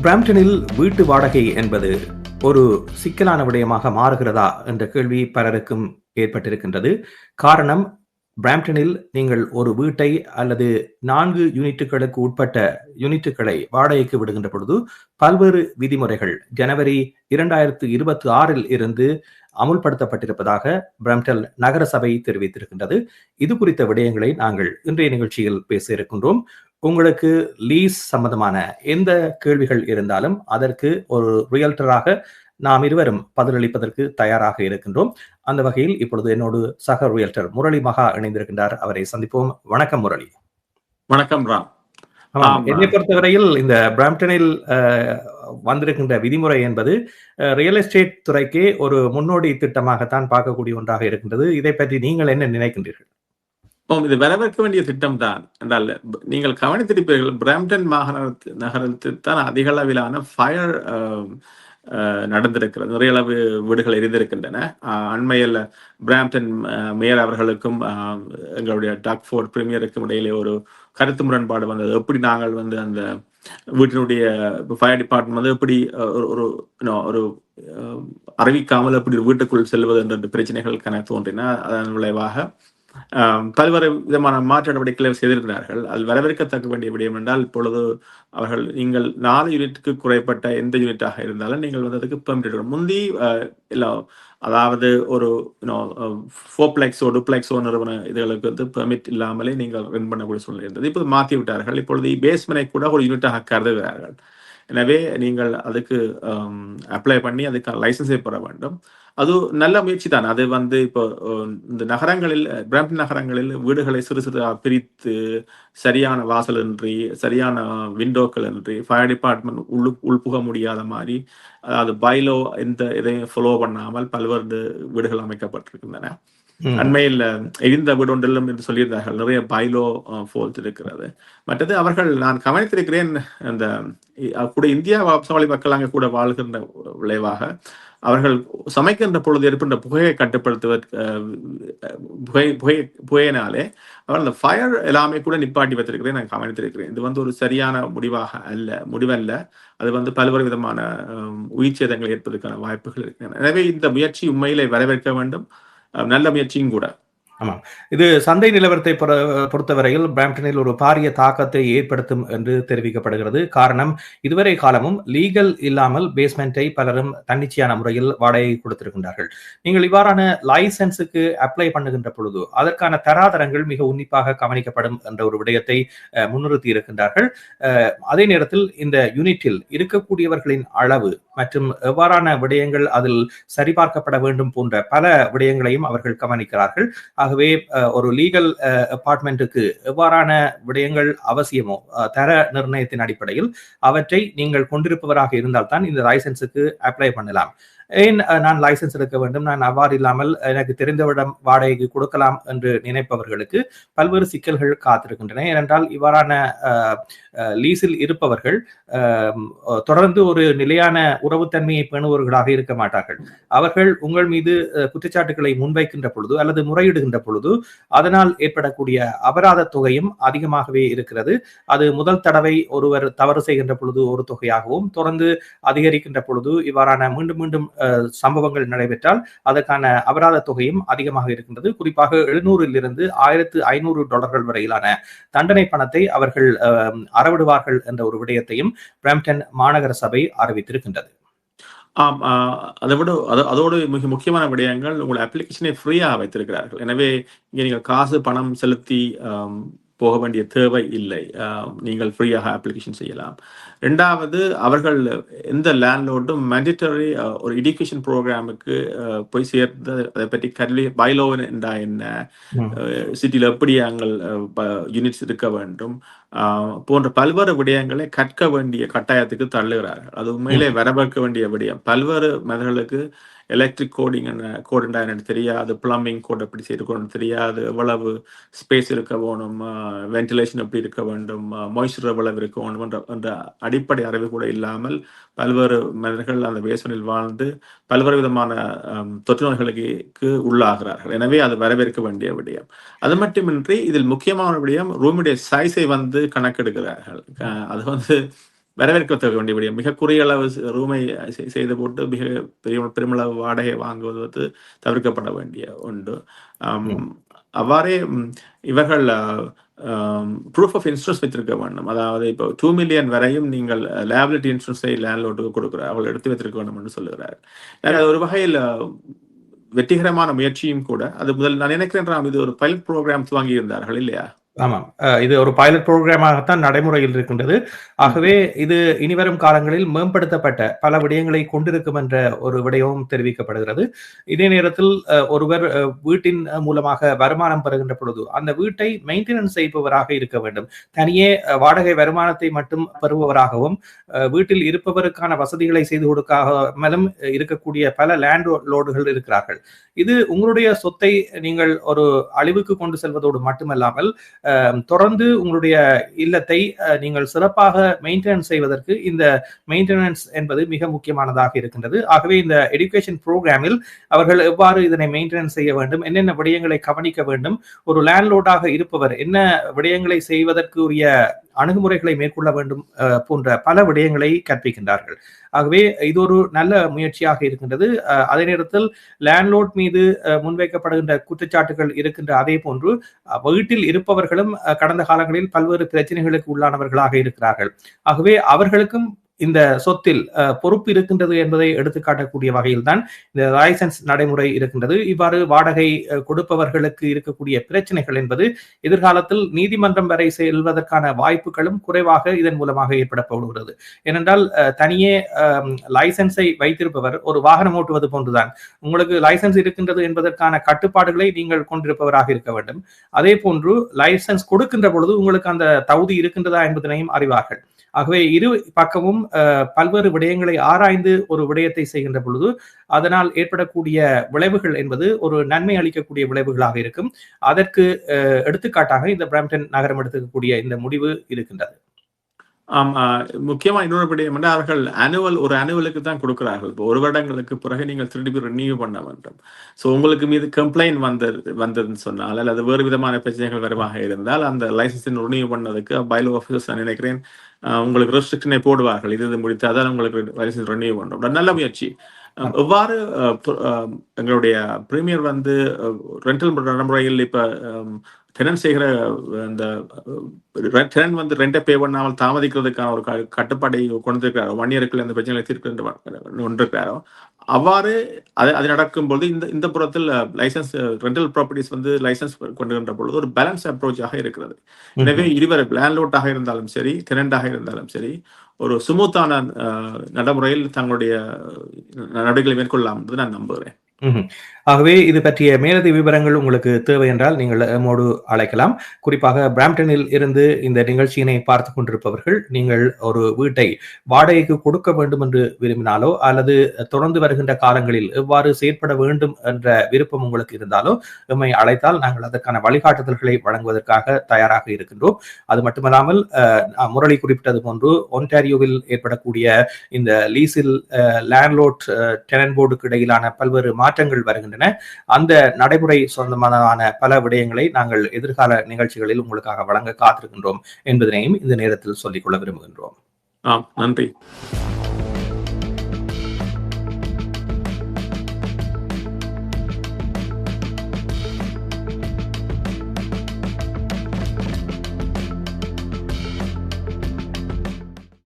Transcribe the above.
பிராம்ப்டனில் வீட்டு வாடகை என்பது ஒரு சிக்கலான விடயமாக மாறுகிறதா என்ற கேள்வி பலருக்கும் ஏற்பட்டிருக்கின்றது. காரணம், பிராம்ப்டனில் நீங்கள் ஒரு வீட்டை அல்லது 4 யூனிட்டுகளுக்கு உட்பட்ட யூனிட்டுகளை வாடகைக்கு விடுகின்ற பொழுது பல்வேறு விதிமுறைகள் ஜனவரி 2026 இருந்து அமுல்படுத்தப்பட்டிருப்பதாக பிரம்ப்டன் நகர சபை தெரிவித்திருக்கின்றது. இது குறித்த விடயங்களை நாங்கள் இன்றைய நிகழ்ச்சியில் பேச இருக்கின்றோம். உங்களுக்கு லீஸ் சம்பந்தமான எந்த கேள்விகள் இருந்தாலும் அதற்கு ஒரு ரியல்டராக நாம் இருவரும் பதிலளிப்பதற்கு தயாராக இருக்கின்றோம். அந்த வகையில் இப்பொழுது என்னோடு சக ரியல்டர் முரளி மகா இணைந்திருக்கின்றார். அவரை சந்திப்போம். வணக்கம் முரளி. வணக்கம் ராம். என்னை பொறுத்தவரையில் இந்த பிராம்ப்டனில் வந்திருக்கின்ற விதிமுறை என்பது ரியல் எஸ்டேட் துறைக்கே ஒரு முன்னோடி திட்டமாகத்தான் பார்க்கக்கூடிய ஒன்றாக இருக்கின்றது. இதை பற்றி நீங்கள் என்ன நினைக்கின்றீர்கள்? இது வரவேற்க வேண்டிய திட்டம் தான் என்றால், நீங்கள் கவனித்திருப்பீர்கள், பிராம்ப்டன் நகரத்தில் தான் அதிக அளவிலான ஃபயர் நடந்திருக்கிறது. நிறைய அளவு வீடுகள் எரிந்திருக்கின்றன. அண்மையில் பிராம்ப்டன் மேயர் அவர்களுக்கும் எங்களுடைய டாக்ஃபோர்ட் பிரீமியருக்கும் இடையிலே ஒரு கருத்து முரண்பாடு வந்தது. எப்படி நாங்கள் அந்த வீட்டினுடைய ஃபயர் டிபார்ட்மெண்ட் எப்படி ஒரு அறிவிக்காமல் எப்படி வீட்டுக்குள் செல்வது என்ற பிரச்சனைகள் கன தோன்றின. அதன் விளைவாக பல்வேறு விதமான மாற்று நடவடிக்கைகளை செய்திருக்கிறார்கள். அது வரவேற்கத்தக்க வேண்டிய விடயம் என்றால், இப்பொழுது அவர்கள் நீங்கள் 4 யூனிட்டுக்கு குறைப்பட்ட எந்த யூனிட்டாக இருந்தாலும் நீங்கள் அதுக்கு பெர்மிட் முந்தி அதாவது ஒரு 4 டூப்ளெக்ஸோ நிறுவன இதுகளுக்கு பெர்மிட் இல்லாமலே நீங்கள் ரன் பண்ணக்கூடிய சூழ்நிலை இருந்தது. இப்போது மாற்றி விட்டார்கள். இப்பொழுது பேஸ்மெனை கூட ஒரு யூனிட்டாக கருதுகிறார்கள். எனவே நீங்கள் அதுக்கு அப்ளை பண்ணி அதுக்கான லைசன்ஸை பெற வேண்டும். அது நல்ல முயற்சி தான். அது இப்போ இந்த நகரங்களில், பிராம்ப்டன் நகரங்களில் வீடுகளை சிறு சிறு பிரித்து சரியான வாசல் இன்றி, சரியான விண்டோக்கள் இன்றி, ஃபயர் டிபார்ட்மெண்ட் உள்புக முடியாத மாதிரி, அதாவது பைலோ எந்த இதையும் ஃபாலோ பண்ணாமல் பல்வேறு வீடுகள் அமைக்கப்பட்டிருக்கின்றன. அண்மையில் எரிந்த வீடு ஒன்றிலும் என்று சொல்லியிருந்தார்கள். நிறைய பைலோ ஃபால்ட் இருக்கிறது. மற்றது நான் கவனித்திருக்கிறேன், அந்த கூட இந்தியா வம்சாவளி மக்கள் அங்கே கூட வாழ்கின்ற விளைவாக அவர்கள் சமைக்கின்ற பொழுது ஏற்பட்ட புகையை கட்டுப்படுத்துவதற்கு புகையினாலே அவர் அந்த ஃபயர் எல்லாமே கூட நிப்பாட்டி வைத்திருக்கிறேன் நான் கவனித்திருக்கிறேன். இது ஒரு சரியான முடிவல்ல. அது பல்வேறு விதமான உயிர் சேதங்கள் ஏற்பதற்கான வாய்ப்புகள் இருக்கின்றன. எனவே இந்த முயற்சி உண்மையிலே வரவேற்க வேண்டும். நல்ல முயற்சியும் கூட. ஆமாம், இது சந்தை நிலவரத்தை பொறுத்தவரையில் பிராம்ப்டனில் ஒரு பாரிய தாக்கத்தை ஏற்படுத்தும் என்று தெரிவிக்கப்படுகிறது. காரணம், இதுவரை காலமும் லீகல் இல்லாமல் பேஸ்மெண்டை பலரும் தன்னிச்சையான முறையில் வாடகை கொடுத்திருக்கின்றார்கள். நீங்கள் இவ்வாறான லைசன்ஸுக்கு அப்ளை பண்ணுகின்ற பொழுது அதற்கான தராதரங்கள் மிக உன்னிப்பாக கவனிக்கப்படும் என்ற ஒரு விடயத்தை முன்னிறுத்தி இருக்கின்றார்கள். அதே நேரத்தில் இந்த யூனிட்டில் இருக்கக்கூடியவர்களின் அளவு மற்றும் எவ்வாறான விடயங்கள் அதில் சரிபார்க்கப்பட வேண்டும் போன்ற பல விடயங்களையும் அவர்கள் கவனிக்கிறார்கள். ஆகவே ஒரு லீகல் அபார்ட்மெண்ட்டுக்கு எவ்வாறான விடயங்கள் அவசியமோ தர நிர்ணயத்தின் அடிப்படையில் அவற்றை நீங்கள் கொண்டிருப்பவராக இருந்தால்தான் இந்த லைசன்ஸுக்கு அப்ளை பண்ணலாம். ஏன் நான் லைசன்ஸ் எடுக்க வேண்டும், நான் அவ்வாறு இல்லாமல் எனக்கு தெரிந்தவிடம் வாடகைக்கு கொடுக்கலாம் என்று நினைப்பவர்களுக்கு பல்வேறு சிக்கல்கள் காத்திருக்கின்றன. ஏனென்றால் இவ்வாறான லீஸில் இருப்பவர்கள் தொடர்ந்து ஒரு நிலையான உறவுத்தன்மையை பேணுபவர்களாக இருக்க மாட்டார்கள். அவர்கள் உங்கள் மீது குற்றச்சாட்டுகளை முன்வைக்கின்ற பொழுது அல்லது முறையிடுகின்ற பொழுது அதனால் ஏற்படக்கூடிய அபராத தொகையும் அதிகமாகவே இருக்கிறது. அது முதல் தடவை ஒருவர் தவறு செய்கின்ற பொழுது ஒரு தொகையாகவும், தொடர்ந்து அதிகரிக்கின்ற பொழுது இவ்வாறான மீண்டும் மீண்டும் சம்பவங்கள் நடைபெற்றால் அதற்கான அபராத தொகையும் அதிகமாக இருக்கின்றது. குறிப்பாக $700 $1,500 வரையிலான தண்டனை பணத்தை அவர்கள் அறவிடுவார்கள் என்ற ஒரு விடயத்தையும் பிராம்ப்டன் மாநகர சபை அறிவித்திருக்கின்றது. அதோடு மிக முக்கியமான விடயங்கள், உங்கள் அப்ளிகேஷனை ஃப்ரீயாக வைத்திருக்கிறார்கள். எனவே இங்கே நீங்கள் காசு பணம் செலுத்தி போக வேண்டிய தேவை இல்லை. நீங்கள் ஃப்ரீயாக அப்ளிகேஷன் செய்யலாம். 2வது, அவர்கள் எந்த லேண்ட்லோர்டும் மேண்டேட்டரி ஒரு எஜுகேஷன் ப்ரோக்ராமுக்கு போய் சேர்ந்து அதை பற்றி கல்வி பைலோவன் என்றா என்ன, சிட்டியில் எப்படி அங்கள் யூனிட்ஸ் இருக்க வேண்டும் போன்ற பல்வேறு விடயங்களை கற்க வேண்டிய கட்டாயத்துக்கு தள்ளுகிறார்கள். அது உண்மையிலே வரவேற்க வேண்டிய விடயம். பல்வேறு மனிதர்களுக்கு எலக்ட்ரிக் கோடுண்டா எனக்கு தெரியாது, பிளம்பிங் கோட் எப்படி செய்யணும் தெரியாது, எவ்வளவு ஸ்பேஸ் இருக்க வேணும், வென்டிலேஷன் எப்படி இருக்க வேண்டும், மாய்ஸ்சர் எவ்வளவு இருக்க வேண்டும் என்ற அடிப்படை அறிவு கூட இல்லாமல் பல்வேறு மனிதர்கள் அந்த பேஸ்மெண்டில் வாழ்ந்து பல்வேறு விதமான தொற்று நோய்களுக்கு உள்ளாகிறார்கள். எனவே அது வரவேற்க வேண்டிய விடயம். அது மட்டுமின்றி இதில் முக்கியமான விடயம், ரூமுடைய சைஸை கணக்கெடுக்கிறார்கள். அது வரவேற்கத்தக்க வேண்டிய விடயம். மிக குறுகிய அளவு ரூமை செய்து போட்டு மிக பெருமளவு வாடகை வாங்குவது தவிர்க்கப்பட வேண்டிய ஒன்று. அவ்வாறே இவர்கள் ப்ரூஃப் ஆஃப் இன்சூரன்ஸ் வைத்திருக்க வேண்டும். அதாவது இப்போ 2 மில்லியன் வரையும் நீங்கள் லைபிலிட்டி இன்சூரன்ஸை லேண்ட்லோர்டுக்கு கொடுக்கிறார், அவர்கள் எடுத்து வைத்திருக்க வேண்டும் என்று சொல்லுகிறார். அது ஒரு வகையில் வெற்றிகரமான முயற்சியும் கூட. அது முதல் நான் நினைக்கிறேன் இது ஒரு பைலட் ப்ரோக்ராம் துவங்கி இருந்தார்கள் இல்லையா? ஆமாம், இது ஒரு பைலட் புரோகிராமாகத்தான் நடைமுறையில் இருக்கின்றது. ஆகவே இது இனிவரும் காலங்களில் மேம்படுத்தப்பட்ட பல விடயங்களை கொண்டிருக்கும் என்ற ஒரு விடயமும் தெரிவிக்கப்படுகிறது. இதே நேரத்தில் ஒருவர் வீட்டின் மூலமாக வருமானம் பெறுகின்ற பொழுது அந்த வீட்டை மெயின்டெனன்ஸ் செய்பவராக இருக்க வேண்டும். தனியே வாடகை வருமானத்தை மட்டும் பெறுபவராகவும் வீட்டில் இருப்பவருக்கான வசதிகளை செய்து கொடுக்காமலும் இருக்கக்கூடிய பல லேண்ட் லோடுகள் இருக்கிறார்கள். இது உங்களுடைய சொத்தை நீங்கள் ஒரு அழிவுக்கு கொண்டு செல்வதோடு மட்டுமல்லாமல் தொடர்ந்து உங்களுடைய இல்லத்தை நீங்கள் சிறப்பாக மெயின்டெனன்ஸ் செய்வதற்கு இந்த மெயின்டெனன்ஸ் என்பது மிக முக்கியமானதாக இருக்கின்றது. ஆகவே இந்த எடுகேஷன் புரோகிராமில் அவர்கள் எவ்வாறு இதனை மெயின்டெனன்ஸ் செய்ய வேண்டும், என்னென்ன விடயங்களை கவனிக்க வேண்டும், ஒரு லேண்ட்லோர்டாக இருப்பவர் என்ன விடயங்களை செய்வதற்கு உரிய அணுகுமுறைகளை மேற்கொள்ள வேண்டும் போன்ற பல விடயங்களை கற்பிக்கின்றார்கள். ஆகவே இது ஒரு நல்ல முயற்சியாக இருக்கின்றது. அதே நேரத்தில் லேண்ட்லோர்ட் மீது முன்வைக்கப்படுகின்ற குற்றச்சாட்டுகள் இருக்கின்ற அதே போன்று வீட்டில் இருப்பவர்களும் கடந்த காலங்களில் பல்வேறு பிரச்சனைகளுக்கு உள்ளானவர்களாக இருக்கிறார்கள். ஆகவே அவர்களுக்கும் இந்த சொத்தில் பொறுப்பு இருக்கின்றது என்பதை எடுத்துக்காட்டக்கூடிய வகையில் தான் இந்த லைசன்ஸ் நடைமுறை இருக்கின்றது. இவ்வாறு வாடகை கொடுப்பவர்களுக்கு இருக்கக்கூடிய பிரச்சனைகள் என்பது எதிர்காலத்தில் நீதிமன்றம் வரை செல்வதற்கான வாய்ப்புகளும் குறைவாக இதன் மூலமாக ஏற்படப்படுகிறது. ஏனென்றால் தனியே லைசன்ஸை வைத்திருப்பவர் ஒரு வாகனம் ஓட்டுவது போன்றுதான். உங்களுக்கு லைசன்ஸ் இருக்கின்றது என்பதற்கான கட்டுப்பாடுகளை நீங்கள் கொண்டிருப்பவராக இருக்க வேண்டும். அதே போன்று லைசன்ஸ் கொடுக்கின்ற பொழுது உங்களுக்கு அந்த தகுதி இருக்கின்றதா என்பதனையும் அறிவார்கள். ஆகவே இரு பக்கமும் பல்வேறு விடயங்களை ஆராய்ந்து ஒரு விடயத்தை செய்கின்ற பொழுது அதனால் ஏற்படக்கூடிய விளைவுகள் என்பது ஒரு நன்மை அளிக்கக்கூடிய விளைவுகளாக இருக்கும். அதற்கு எடுத்துக்காட்டாக இந்த பிரம்டன் நகரம் எடுத்துக்கக்கூடிய இந்த முடிவு இருக்கின்றது. முக்கியமா இன்னொரு விடயம் வந்து அவர்கள் ஒரு அனுவலுக்கு தான் கொடுக்கிறார்கள். இப்போ 1 வருடங்களுக்கு பிறகு நீங்கள் திருப்பி ரினியூ பண்ண வேண்டும். ஸோ உங்களுக்கு மீது கம்ப்ளைண்ட் வந்ததுன்னு சொன்னால் அல்லது வேறு விதமான பிரச்சனைகள் வருமாக இருந்தால் அந்த லைசன்ஸின் ரினியூ பண்ணதுக்கு பைலோ ஆஃபீஸர்ஸ் நான் நினைக்கிறேன் உங்களுக்கு ரெஸ்ட்ரிக்ஷனை போடுவார்கள். இது முடித்தாதான் உங்களுக்கு லைசன்ஸ் ரினியூ பண்ணுறோம். நல்ல முயற்சி. எவ்வாறு எங்களுடைய பிரீமியர் வந்து ரெண்டல் நடைமுறையில் இப்ப டெனன்ட் செய்கிற அந்த டெனன்ட் வந்து ரெண்டை பே பண்ணாமல் தாமதிக்கிறதுக்கான ஒரு கட்டுப்பாடை கொண்டிருக்கிறாரோ, 1 இயருக்குள்ள அந்த பிரச்சனைகளை தீர்க்கின்றாரோ, அவ்வாறு அது நடக்கும்போது இந்த புறத்தில் லைசன்ஸ் ரெண்டல் ப்ராப்பர்ட்டிஸ் வந்து லைசன்ஸ் கொண்டுகின்ற பொழுது ஒரு பேலன்ஸ் அப்ரோச்சாக இருக்கிறது. எனவே இருவர் லேண்ட்லோர்டாக இருந்தாலும் சரி, டெனண்டாக இருந்தாலும் சரி, ஒரு சுமூத்தான நடைமுறையில் தங்களுடைய நடவடிக்கைகளை மேற்கொள்ளலாம் என்று நான் நம்புகிறேன். ஆகவே இது பற்றிய மேலதிக விவரங்கள் உங்களுக்கு தேவை என்றால் நீங்கள் எம்மோடு அழைக்கலாம். குறிப்பாக பிராம்டனில் இருந்து இந்த நிகழ்ச்சியினை பார்த்து கொண்டிருப்பவர்கள் நீங்கள் ஒரு வீட்டை வாடகைக்கு கொடுக்க வேண்டும் என்று விரும்பினாலோ அல்லது தொடர்ந்து வருகின்ற காலங்களில் எவ்வாறு செயற்பட வேண்டும் என்ற விருப்பம் உங்களுக்கு இருந்தாலோ எம்மை அழைத்தால் நாங்கள் அதற்கான வழிகாட்டுதல்களை வழங்குவதற்காக தயாராக இருக்கின்றோம். அது மட்டுமல்லாமல் முரளி குறிப்பிட்டது போன்று ஒன்டாரியோவில் ஏற்படக்கூடிய இந்த லீஸில் லேண்ட்லோர்ட் டெனன்ட் போர்டுக்கு இடையிலான பல்வேறு மாற்றங்கள் வருகின்றன. அந்த நடைமுறை சொந்தமான பல விடயங்களை நாங்கள் எதிர்கால நிகழ்ச்சிகளில் உங்களுக்காக வழங்க காத்திருக்கின்றோம் என்பதனையும் இந்த நேரத்தில் சொல்லிக்கொள்ள விரும்புகின்றோம். நன்றி.